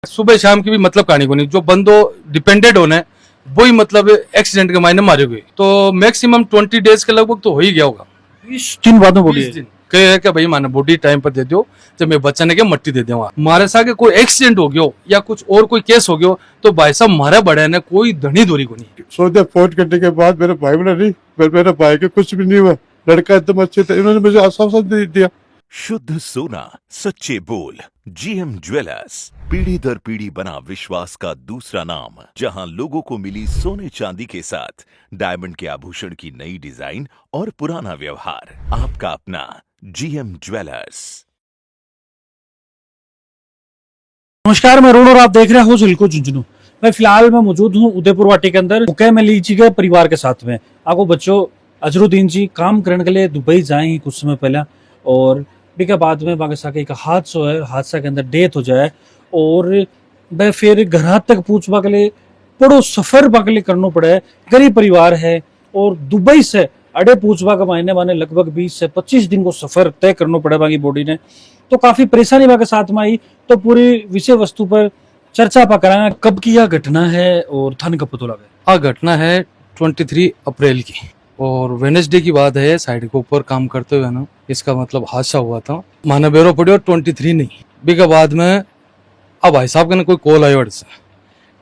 सुबह शाम की भी मतलब कहानी को नहीं, जो बंदो डिपेंडेड होना है वही मतलब एक्सीडेंट के मायने मारे हुए, तो मैक्सिमम 20 डेज के लगभग तो हो ही गया होगा। 20 दिन बाद में बॉडी 20 दिन कहे कि भाई माने बॉडी टाइम पर दे दो, जब मैं बच्चा ने के मट्टी दे दूंगा। हमारे साथ कोई एक्सीडेंट हो गयो या कुछ और कोई केस हो गयो तो भाई साहब हमारे बड़े ने कोई धनी दूरी को नहीं। सोचा फोन करने के बाद मेरे भाई बना नहीं, मेरे भाई के कुछ भी नहीं हुआ, लड़का एकदम अच्छे थे, इन्होंने मुझे आश्वासन दे दिया। शुद्ध सोना, सच्चे बोल। जीएम ज्वेलर्स, पीढ़ी दर पीढ़ी बना विश्वास का दूसरा नाम, जहां लोगों को मिली सोने चांदी के साथ डायमंड के आभूषण की नई डिजाइन और पुराना व्यवहार। आपका अपना जीएम ज्वेलर्स। नमस्कार, मैं अरुण और आप देख रहे हो झिलको झुंझुनू। मैं फिलहाल मैं मौजूद हूँ उदयपुर वाटी के अंदर मुकैमली जी के परिवार के साथ में। आपको बच्चों अजरुद्दीन जी काम करने के लिए दुबई जाए कुछ समय पहले, और के बाद में बाकी एक हादसा है, हादसा के अंदर डेथ हो जाए और वह फिर घर तक पूछवा के लिए बड़ो सफर के लिए करना पड़े। गरीब परिवार है और दुबई से अड़े पूछवा का मायने माने लगभग 20 से 25 दिन को सफर तय करना पड़े बाकी बॉडी ने, तो काफी परेशानी के साथ में आई। तो पूरी विषय वस्तु पर चर्चा पा करा। कब की यह घटना है और थाने का पता लगा? आ घटना है 23 अप्रैल की और वेडनेसडे की बात है। साइड के ऊपर काम करते हुए ना इसका मतलब हादसा हुआ था। माना बेरो पड़े 23 नहीं बी के बाद में अब भाई साहब का कोई कॉल आयो से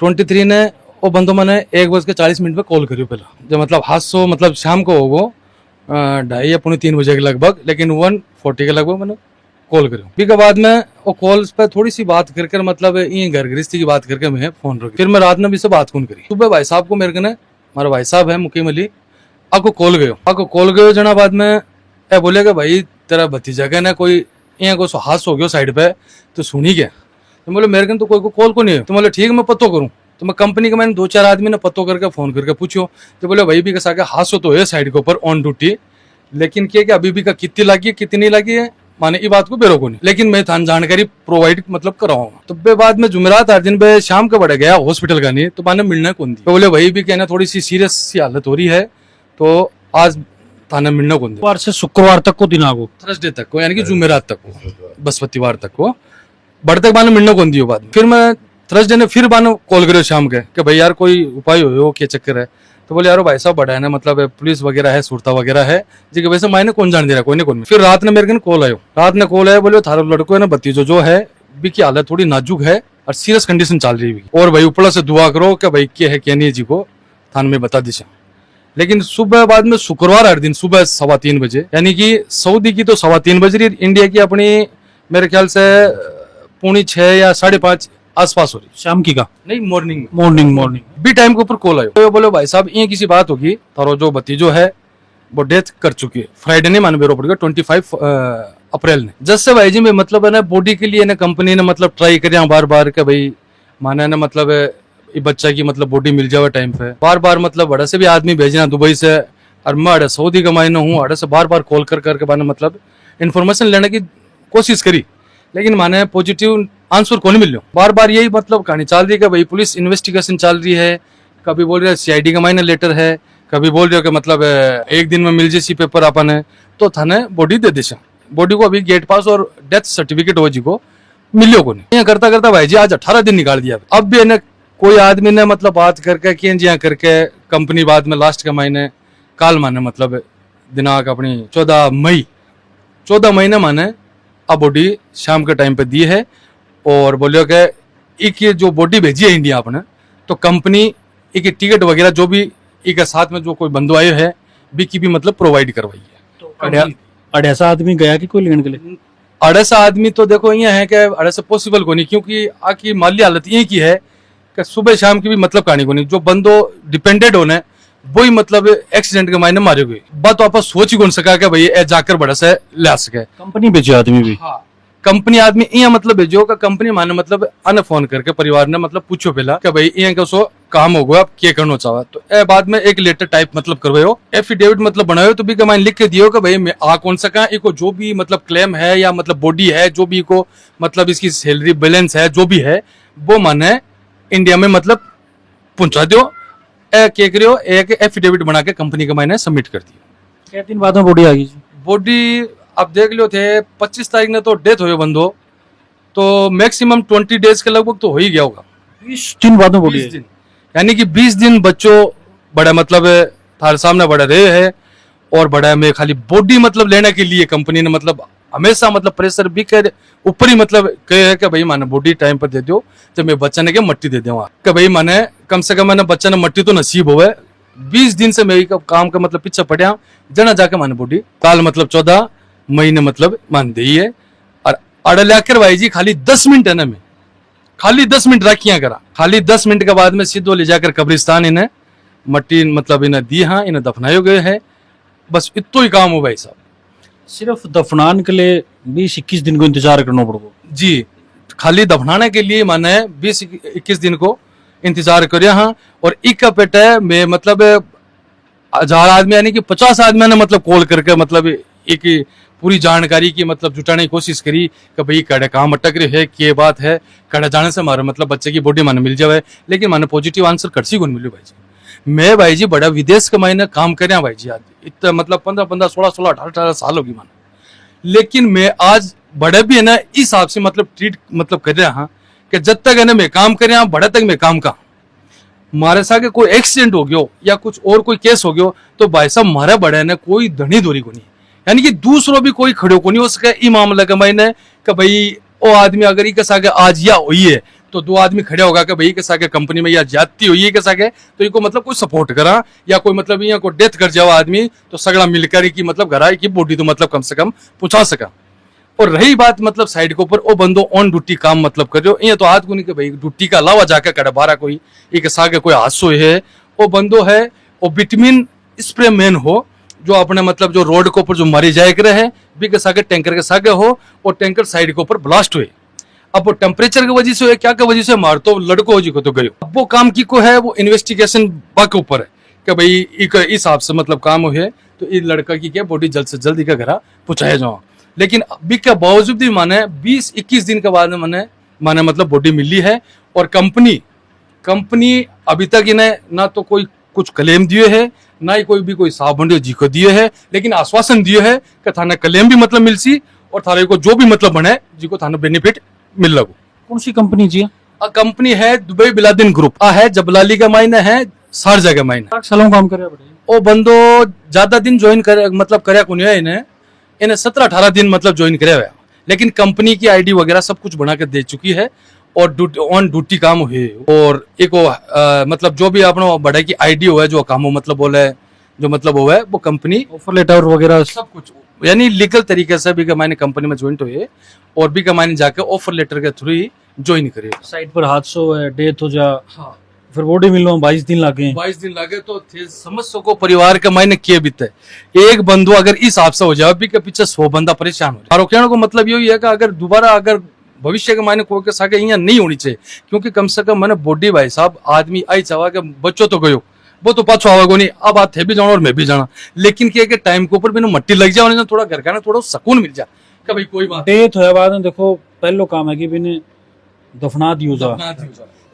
23 ने वो बंदो मैंने 1:40 पे कॉल करियो पहला, जो मतलब हादसो मतलब शाम को होगो 2:30 या 3 बजे के लगभग, लेकिन 1:40 के लगभग मैंने कॉल करियो। बी के बाद में वो कॉल्स पे थोड़ी सी बात कर मतलब ये घर गृहस्थी की बात करके मैं फोन रखी। फिर मैं रात में भी से बात कौन करी। सुबह भाई साहब को मेरे ने हमारा भाई साहब है मुकीम अली आपको कॉल गयो जना बाद में ए बोले कि भाई तेरा भतीजा के ना कोई यहाँ को हादसा हो गयो साइड पे, तो सुनी क्या? तो बोले मेरे तो कोई को कॉल को नहीं है। तो बोले ठीक मैं पतो करूँ। तो मैं कंपनी के मैंने 2-4 आदमी ने पतो करके फोन करके पूछो, तो बोले भाई भी कैसा हादसा तो है साइड के ऊपर ऑन ड्यूटी, लेकिन क्या कि अभी भी का कितनी लगी है कितनी नहीं है माने ये बात को बेरो को नहीं, लेकिन मैं थान जानकारी प्रोवाइड मतलब कराऊंगा। तो बे बाद में जुमेरात हर दिन बे शाम का बढ़ गया हॉस्पिटल का नहीं, तो माने मिलना कौन दी। तो बोले भाई भी कहना थोड़ी सी सीरियस सी हालत हो रही है, तो आज थाना मिलना कौन दे। से शुक्रवार तक को दिन आगो, थर्सडे तक को यानी कि जुमेरात तक को, बृहस्पतिवार तक को बढ़ते बाने मिलना कौन दियो। बाद फिर मैं थर्सडे ने फिर बानो कॉल करो शाम के कि भाई यार कोई उपाय हो क्या चक्कर है। तो बोले यार भाई साहब बड़ा है ना मतलब पुलिस वगैरह है सुरता वगैरह है जी, वैसे मैंने कौन जान दे रहा कोई नहीं कौन। फिर रात ने मेरे कॉल आयो, बोले थारो लड़को है ना भतीजो जो है बी की हालत थोड़ी नाजुक है और सीरियस कंडीशन चल रही है, और भाई ऊपर से दुआ करो कि भाई क्या है क्या नहीं जी को थाने में बता दिशा। लेकिन सुबह बाद में शुक्रवार हर दिन सुबह 3:15 बजे, यानी कि सऊदी की तो 3:15 बज रही, इंडिया की अपनी मेरे ख्याल से 5:45 या 5:30 आसपास हो रही। शाम की का नहीं मॉर्निंग मॉर्निंग भी टाइम के ऊपर कॉल आयो। तो बोले भाई साहब ये किसी बात होगी, तारो जो भतीजो है वो डेथ कर चुकी है। फ्राइडे ने माने बेरो पड़ेगा 25 अप्रैल ने। जैसे भाई जी में मतलब है ना बॉडी के लिए ना कंपनी ने मतलब ट्राई कर बार बार के भाई माना ना मतलब ये बच्चा की मतलब बॉडी मिल जावे टाइम पे, बार बार मतलब बड़ा से भी आदमी भेजना दुबई से, और मैं अड़े सऊदी का मायने हूँ अड़े से बार बार कॉल करके माने मतलब इन्फॉर्मेशन लेने की कोशिश करी, लेकिन माने पॉजिटिव आंसर कौन मिल लो। बार बार यही मतलब कहानी चल रही है कि भाई पुलिस इन्वेस्टिगेशन चल रही है, कभी बोल रहे हैं CID का मायने लेटर है, कभी बोल रहे हो कि मतलब 1 दिन में मिल जैसी पेपर अपन है, तो थाने बॉडी दे दिशा। बॉडी को अभी गेट पास और डेथ सर्टिफिकेट हो जी को मिलियो को नहीं। यहाँ करता करता भाई जी आज 18 दिन निकाल दिया। अब भी इन्हें कोई आदमी ने मतलब बात करके किए जी करके कंपनी बाद में लास्ट के महीने काल माने मतलब दिनांक अपनी 14 महीने माने अब बॉडी शाम के टाइम पे दी है, और बोलियो कि एक जो बॉडी भेजी है इंडिया अपने, तो कंपनी एक टिकट वगैरह जो भी एक साथ में जो कोई बंदो आए है बी की भी मतलब प्रोवाइड करवाई है। तो अड़ैसा आदमी गया कि कोई लेने के लिए? अड़ैसा आदमी तो देखो ये है कि अड़ैसा पॉसिबल को नहीं, क्योंकि आकी माली हालत ये की है कि सुबह शाम की भी मतलब कहानी को नहीं, जो बंदो डिपेंडेड होना है वही मतलब एक्सीडेंट के मायने मारे हुए। बात तो आप सोच ही कौन सका कि भाई ए जाकर बड़ा से ला सके। कंपनी भेजे आदमी भी, हाँ कंपनी आदमी यहाँ मतलब भेजो का कंपनी माने मतलब अन फोन करके परिवार ने मतलब पूछो पहला कि भाई यहाँ का सो काम हो गया आप क्या करना चाहो, तो ए बाद में एक लेटर टाइप मतलब करवाओ, एफिडेविट मतलब बनाओ, तो भी कमाई लिख के दियो कि भाई मैं आ कौन सका इको जो भी मतलब क्लेम है या मतलब बॉडी है जो भी को मतलब इसकी सैलरी बैलेंस है जो भी है वो माने इंडिया में मतलब पहुंचा दो। क्या करियो एक एफिडेविट बना के कंपनी के मायने सबमिट कर दियो। कितने दिन बाद में बॉडी आ गई? बॉडी अब देख लो थे 25 तारीख ने तो डेथ हो बंदो, तो मैक्सिमम 20 डेज के लगभग तो हो ही गया होगा। 20 दिन बाद में बॉडी 20 दिन, यानी कि 20 दिन बच्चों बड़ा मतलब थारे सामने बड़ा रहे है। और बड़ा में खाली बॉडी मतलब लेने के लिए कंपनी ने मतलब हमेशा मतलब प्रेशर भी कर ऊपर ही मतलब कहे है कि भाई माने बॉडी टाइम पर दे दो, जब मैं बच्चा ने के मट्टी दे दूंगा कि भाई माने कम से कम मैंने बच्चा ने मट्टी तो नसीब होवे। 20 दिन से मेरी काम का मतलब पीछे पड़ा जना जाके माने बॉडी काल मतलब 14 महीने मतलब मान दी है। और अड़ कर भाई जी खाली 10 मिनट है ना, मैं खाली 10 मिनट राखियां करा, खाली 10 मिनट के बाद में सीधो ले जाकर कब्रिस्तान इन्हें मट्टी मतलब इन्हें दी, हाँ इन्हें दफनाए गए है। बस इतना ही काम हो भाई साहब। सिर्फ दफनान के लिए 20-21 दिन को इंतजार करना पड़ेगा जी, खाली दफनाने के लिए माने 20-21 दिन को इंतजार करिए। हाँ, और एक पेट है मैं मतलब 1000 आदमी यानी कि 50 आदमी ने मतलब कॉल करके मतलब एक पूरी जानकारी की मतलब जुटाने की कोशिश करी कि भाई कड़े काम अटक रहे है, क्या बात है, कड़े जाने से हमारे मतलब बच्चे की बॉडी माने मिल जाए। लेकिन माने पॉजिटिव आंसर करसी को मिले भाई जी। मैं भाई जी बड़ा विदेश के मायने काम कर भाई जी, आज इतना मतलब 15-15, 16-16, 18-18 साल होगी माने। लेकिन मैं आज बड़े भी है ना इस हिसाब से मतलब ट्रीट मतलब कर रहा हाँ कि जब तक है ना मैं काम कर रहा बड़े तक मैं काम का मारे साथ कोई एक्सीडेंट हो गयो या कुछ और कोई केस हो गयो तो भाई साहब मारे बड़े है ना कोई धनी दोरी को नहीं, यानी कि दूसरों भी कोई खड़ो को नहीं हो सके। ई मामला के मायने कि भाई वो आदमी अगर ई के सागे आज या हुई है तो 2 आदमी खड़े होगा कि भाई के सागे कंपनी में या जाती हुई है के सागे तो इनको मतलब कोई सपोर्ट करा या कोई मतलब यहाँ को डेथ कर जाओ आदमी तो सगड़ा मिलकर की मतलब घर की बॉडी तो मतलब कम से कम पहुंचा सका। और रही बात मतलब साइड के ऊपर वो बंदो ऑन ड्यूटी काम मतलब कर रहे हो, ये तो हाथ को नहीं कि भाई ड्यूटी का अलावा जाकर कड़ा बारा कोई एक सागे कोई हादसो है वो बंदो है वो विटामिन स्प्रे मैन हो जो अपने मतलब जो रोड के ऊपर जो मरी जाए करे है भी के सागे टैंकर के सागे हो और टैंकर साइड के ऊपर ब्लास्ट हुए। अब वो टेम्परेचर की वजह से है क्या की वजह से मार तो लड़को जी को तो गयो। अब वो काम की को है वो इन्वेस्टिगेशन के ऊपर है कि भाई इस हिसाब से मतलब काम है तो इस लड़का की क्या बॉडी जल्द से जल्द इनका घर पहुंचाया जाओ। लेकिन अभी के बावजूद भी माने 20-21 दिन के बाद में माने मतलब बॉडी मिली है। और कंपनी अभी तक इन्हें ना तो कोई कुछ क्लेम दिए है ना ही कोई साफ बंडियो जी को दिए है, लेकिन आश्वासन दिए है कि थाने क्लेम भी मतलब मिल सी और थारे को जो भी मतलब बने जी को थाने बेनिफिट मिल लगो। कौन सी कंपनी जी? कंपनी है दुबई बिलादिन ग्रुप है, जबलाली का मायने है, शारजा का मायने। सालों काम करे वो बंदो ज्यादा दिन ज्वाइन करे मतलब करे को नहीं है, इन्हें 17-18 दिन मतलब ज्वाइन करे हुआ, लेकिन कंपनी की आईडी वगैरह सब कुछ बना के दे चुकी है और ऑन ड्यूटी काम हुए। और एक मतलब जो भी अपना बड़ा की आईडी हुआ है जो काम मतलब बोले जो मतलब हुआ है वो कंपनी ऑफर लेटर वगैरह सब कुछ यानी लीगल तरीके से भी मैंने कंपनी में ज्वाइन हुए और भी मैंने जाके ऑफर लेटर के थ्रू ही ज्वाइन करे। साइट पर हादसों है, डेथ हो जा, हाँ फिर बॉडी मिलने 22 दिन लगे। 22 दिन लगे तो समझ सको परिवार के मायने क्या बीते। एक बंदू अगर इस हिसाब से हो जाए भी के पीछे 100 बंदा परेशान हो जाए। और कहने को मतलब यही है कि अगर दोबारा अगर भविष्य के मायने कोई के सागे यहाँ नहीं होनी चाहिए, क्योंकि कम से कम मैंने बॉडी भाई साहब आदमी आई चावा के बच्चों तो गयो वो तो पाछो आवागो नहीं, अब बात है भी जाना और मैं भी जाना, लेकिन क्या कि टाइम के ऊपर भी मट्टी लग जाए और थोड़ा घर का ना थोड़ा सुकून मिल जाए कि भाई कोई बात डेथ होया बाद में देखो पहलो काम है कि भी दफना दियो जा,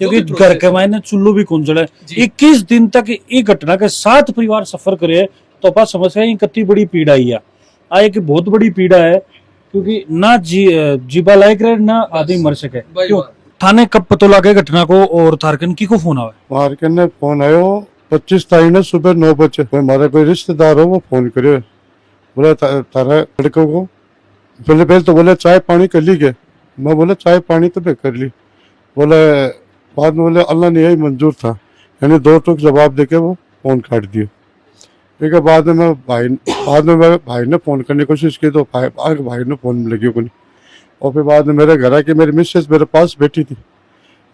क्योंकि घर के मायने चुल्लू भी कौन जड़े। 21 दिन तक ये घटना के साथ परिवार सफर करे तो आप समस्या ये कितनी बड़ी पीड़ा ही है। आ एक बहुत बड़ी पीड़ा है क्योंकि ना जीवा लायक रहे ना आदमी मर सके। क्यों थाने कब पता लगे घटना को और थारकन की को फोन आवे? मारकन ने फोन आयो 25 तारीख ने सुबह 9 बजे हमारा कोई रिश्तेदार हो वो फोन करे बोला तारा लड़कों को पहले तो बोले चाय पानी कर ली गए। मैं बोला चाय पानी तो मैं कर ली। बोले बाद में बोले अल्लाह ने यही मंजूर था, यानी 2 टूक जवाब देके वो फोन काट दिया। ठीक है, बाद में भाई ने फोन करने की कोशिश की तो भाई ने फोन लगी को नहीं। और फिर बाद में मेरे घर आके मेरी मिसेस मेरे पास बैठी थी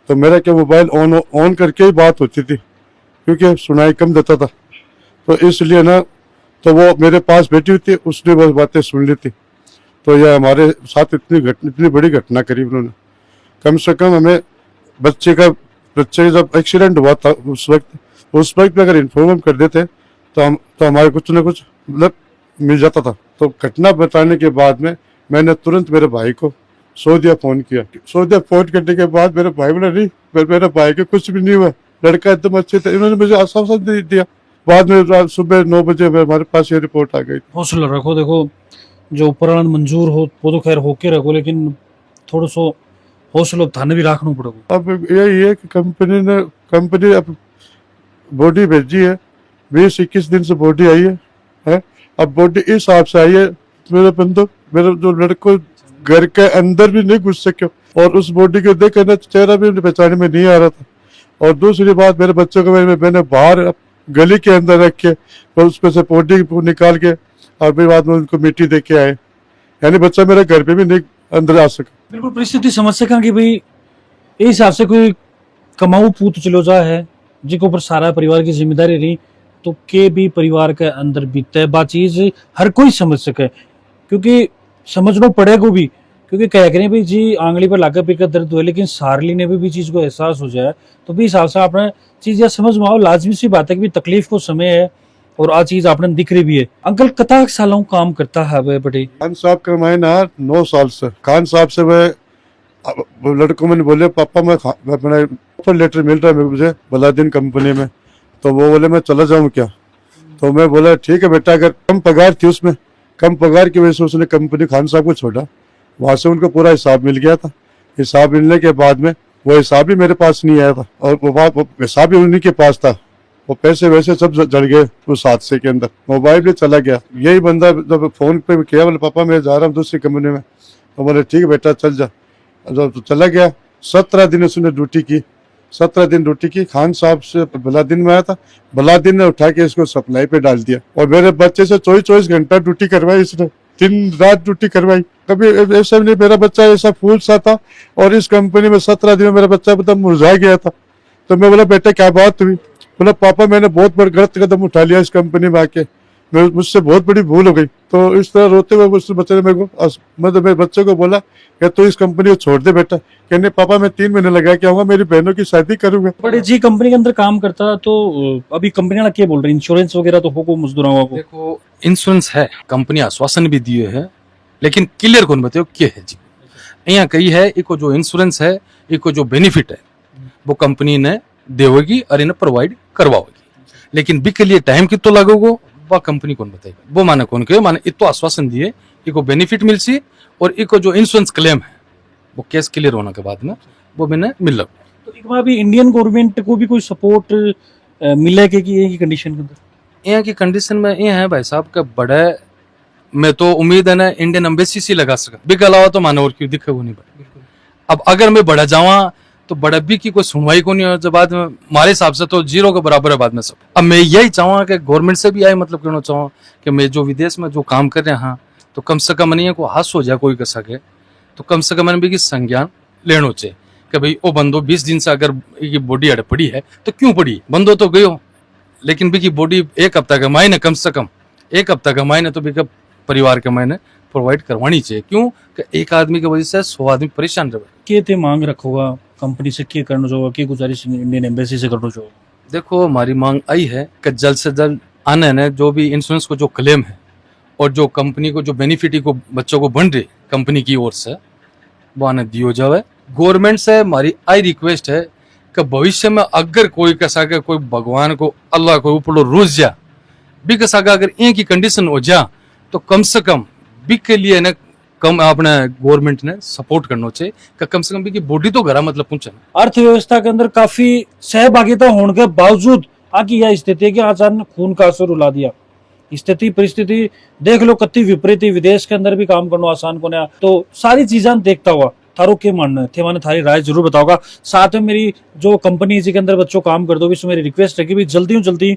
तो मेरा क्या मोबाइल ऑन करके ही बात होती थी क्योंकि सुनाई कम देता था, तो इसलिए ना तो वो मेरे पास बैठी हुई थी, उसने वो बातें सुन ली थी। तो यह हमारे साथ इतनी बड़ी घटना करी उन्होंने। कम से कम हमें बच्चे का जब एक्सीडेंट हुआ था उस वक्त भी अगर इन्फॉर्म कर देते तो हमारे कुछ ना कुछ मतलब मिल जाता था। तो घटना बताने के बाद में मैंने तुरंत मेरे भाई को सऊदीया फोन किया। सऊदीया फोन करने के बाद मेरे भाई बोला नहीं मेरे भाई के कुछ भी नहीं हुआ, लड़का एकदम अच्छे थे। इन्होंने मुझे आश्वासन दे दिया। बाद में सुबह 9 बजे हमारे पास ये रिपोर्ट आ गई। हौसला रखो, देखो जो ऊपर मंजूर हो वो तो खैर होके रखो, लेकिन थोड़ा सो हौसलो थाने भी राखना पड़ेगा। अब यही है कि कंपनी अब बॉडी भेजी है, 20-21 दिन से बॉडी आई है? अब बॉडी इस हिसाब से आई है, मेरे जो लड़को घर के अंदर भी नहीं घुस सके, और उस बॉडी को देख कर चेहरा भी पहचाने में नहीं आ रहा था। और दूसरी बात, मेरे बच्चों को मैंने बाहर गली के अंदर रख के और उसमें से बॉडी को निकाल के और फिर बाद में उनको मिट्टी दे के आए, यानी बच्चा मेरे घर पे भी नहीं अंदर आ सका। बिल्कुल परिस्थिति समझ सका कि भाई इस हिसाब से कोई कमाऊ पूत चलो जा है जिसके ऊपर सारा परिवार की जिम्मेदारी रही, तो के भी परिवार के अंदर बीतता है बा चीज हर कोई समझ सके, क्योंकि समझना पड़ेगा भी, क्योंकि कह करें भाई जी आंगली पर लाकर पीकर दर्द हुए, लेकिन सारली ने भी चीज को एहसास हो जाए तो भी हिसाब से आपने चीज यह समझ में आओ। लाजमी सी बात है कि तकलीफ को समय है और आ चीज आपने दिख रही भी है। अंकल कता सालों काम करता है वह बड़े? खान साहब का मैं ना 9 साल से खान साहब से वह लड़कों में बोले पापा मैं अपना ऑफर लेटर मिल रहा है मुझे बलादीन कंपनी में, तो वो बोले मैं चला जाऊं क्या? तो मैं बोला ठीक है बेटा, अगर कम पगार थी उसमें, कम पगार की वजह से उसने कंपनी खान साहब को छोड़ा। वहां से उनको पूरा हिसाब मिल गया था। हिसाब मिलने के बाद में वो हिसाब भी मेरे पास नहीं आया था, और वो हिसाब भी उन्हीं के पास था। वो पैसे वैसे सब जड़ गए उस हादसे के अंदर, मोबाइल भी चला गया। यही बंदा जब फोन पे किया, बोले पापा मैं जा रहा हूँ दूसरी कंपनी में, तो बोले ठीक है बेटा चल जा। जब चला गया 17 दिन उसने ड्यूटी की, 17 दिन ड्यूटी की। खान साहब से बलादीन में आया था, बलादीन ने उठा के इसको सप्लाई पे डाल दिया, और मेरे बच्चे से 24 घंटा ड्यूटी करवाई इसने, दिन रात ड्यूटी करवाई। कभी ऐसा नहीं, मेरा बच्चा ऐसा फूल सा था, और इस कंपनी में 17 दिन में मेरा बच्चा एकदम मुरझा गया था। तो मैं बोला बेटा क्या बात हुई? बोला पापा मैंने बहुत बड़ा गलत कदम उठा लिया इस कंपनी में आके, मुझसे बहुत बड़ी भूल हो गई। तो इस तरह रोते हुए उस बच्चे ने मेरे को, मैं तो मेरे बच्चे को बोला कि तू इस कंपनी को छोड़ दे बेटा। कहने पापा मैं 3 महीने लगा के आऊंगा, मेरी बहनों की शादी करूंगा। बड़े जी कंपनी के अंदर काम करता, तो अभी कंपनी वाला क्या बोल रहे हैं? इंश्योरेंस वगैरह तो हो मजदूरों को? देखो इंश्योरेंस है, कंपनी आश्वासन भी दिए है, लेकिन क्लियर कौन बताओ क्या है जी? यहाँ कही है इको जो इंश्योरेंस है, इको जो बेनिफिट है वो कंपनी ने देगी और इन्हें प्रोवाइड करवाओगी, लेकिन बिक के लिए टाइम कितो लगेगा वह कंपनी कौन बताएगा? वो माने कौन के माने इतो आश्वासन दिए इको बेनिफिट मिल सी, और इको जो इंश्योरेंस क्लेम है वो केस क्लियर होने के बाद में वो मैंने मिल लग। तो एक बार भी इंडियन गवर्नमेंट को भी कोई सपोर्ट मिलेगा कि ये की कंडीशन के अंदर? यहाँ की कंडीशन में ये है भाई साहब का बड़े, मैं तो उम्मीद है ना इंडियन एम्बेसी से लगा सका, बिक अलावा तो मानो और क्यों दिखे वो नहीं बड़े। अब अगर मैं बड़ा जावा तो बड़ा भी की कोई सुनवाई को नहीं हो, जब बाद में हमारे हिसाब से तो जीरो के बराबर है बाद में सब। अब मैं यही चाहूँ कि गवर्नमेंट से भी आए, मतलब कहना चाहूँ कि मैं जो विदेश में जो काम कर रहे हैं तो कम से कम नहीं को हाथ हो जाए कोई कर सके, तो कम से कम मैंने भी संज्ञान लेना चाहिए कि भाई वो बंदो 20 दिन से अगर ये बॉडी अड़ पड़ी है तो क्यों पड़ी, बंदो तो गयो, लेकिन भी की बॉडी 1 हफ्ता का मायने, कम से कम 1 हफ्ता का मायने तो भी परिवार के मायने प्रोवाइड करवानी चाहिए। क्यों कि एक आदमी की वजह से 100 आदमी परेशान रहे। के ते मांग रखोगा कंपनी से, क्या करना चाहिए, की गुजारिश इंडियन एम्बेसी से करना चाहिए? देखो हमारी मांग आई है कि जल्द से जल्द आने ने जो भी इंश्योरेंस को जो क्लेम है और जो कंपनी को जो बेनिफिट को बच्चों को बन रही कंपनी की ओर से वो आने दियो जाए। गवर्नमेंट से हमारी आई रिक्वेस्ट है कि भविष्य में अगर कोई कसा के कोई भगवान को अल्लाह को ऊपर रोज जा भी कसा का अगर एक ही कंडीशन हो जा, तो कम से कम बिक के लिए ना कम अपने गवर्नमेंट ने सपोर्ट करना चाहिए कि कम से कम भी की बॉडी तो घर मतलब पहुंचे। अर्थव्यवस्था के अंदर काफी सहभागिता होने के बावजूद आकी यह स्थिति है कि अचानक खून का असर रुला दिया। स्थिति परिस्थिति देख लो कत्ती विपरीत, विदेश के अंदर भी काम करना आसान को नहीं। तो सारी चीजें देखता हुआ थारो के मानना थे, मैंने थारी राय जरूर बताऊंगा। साथ में मेरी जो कंपनी के अंदर बच्चों काम कर दो, इसमें मेरी रिक्वेस्ट है कि भी जल्दी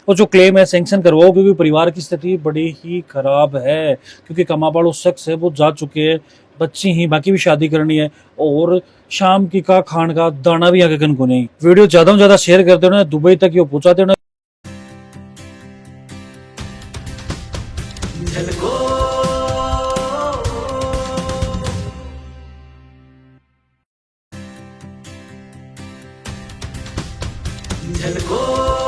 वो जो क्लेम है सैंक्शन करवाओ, क्योंकि परिवार की स्थिति बड़ी ही खराब है, क्योंकि कमापाड़ो शख्स है वो जा चुके हैं, बच्ची ही बाकी भी शादी करनी है, और शाम की का खान का दाना भी आगे कन को नहीं। वीडियो ज्यादा से ज्यादा शेयर कर देना, दुबई तक ये पहुंचा देना। झलको